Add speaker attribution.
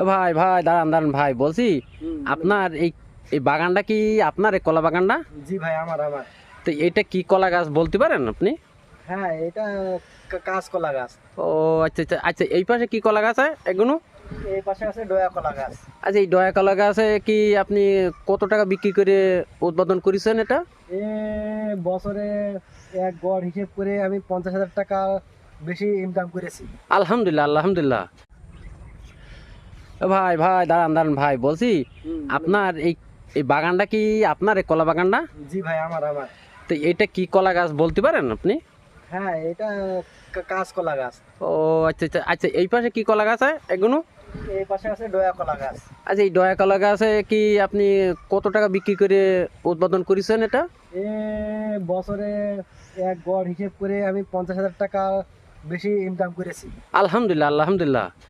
Speaker 1: ভাই ভাই দাঁড়ান দাঁড়ান ভাই বলছি আপনার এই এই বাগানটা কি আপনার এই কলা বাগানটা?
Speaker 2: জি ভাই, আমার।
Speaker 1: তো এটা কি কলা গাছ বলতে পারেন আপনি?
Speaker 2: হ্যাঁ, এটা কাঁচকলা গাছ।
Speaker 1: ও আচ্ছা আচ্ছা আচ্ছা, এই পাশে কি কলা গাছ আছে এগুলো?
Speaker 2: এই পাশে আছে ডয়া কলা গাছ।
Speaker 1: আচ্ছা, এই ডয়া কলা গাছে কি আপনি কত টাকা বিক্রি করে উৎপাদন করেছেন এটা?
Speaker 2: এ বছরে এক গড় হিসেব করে আমি 50,000 টাকা বেশি ইনকাম করেছি।
Speaker 1: আলহামদুলিল্লাহ আলহামদুলিল্লাহ। ভাই ভাই দাঁড়ান দাঁড়ান ভাই বলছি আপনার এই এই বাগানটা কি আপনার এই কলা বাগানটা?
Speaker 2: জি ভাই, আমার।
Speaker 1: তো এটা কি কলা গাছ বলতে পারেন আপনি?
Speaker 2: হ্যাঁ, এটা কাঁচকলা গাছ।
Speaker 1: ও আচ্ছা আচ্ছা আচ্ছা, এই পাশে কি কলা গাছ আছে এগুলো?
Speaker 2: এই পাশে আছে ডয়া কলা গাছ।
Speaker 1: আচ্ছা, এই ডয়া কলা গাছে কি আপনি কত টাকা বিক্রি করে উৎপাদন করেছেন এটা?
Speaker 2: এ বছরে এক গড় হিসেব করে আমি 50,000 টাকা বেশি ইনকাম করেছি।
Speaker 1: আলহামদুলিল্লাহ আলহামদুলিল্লাহ।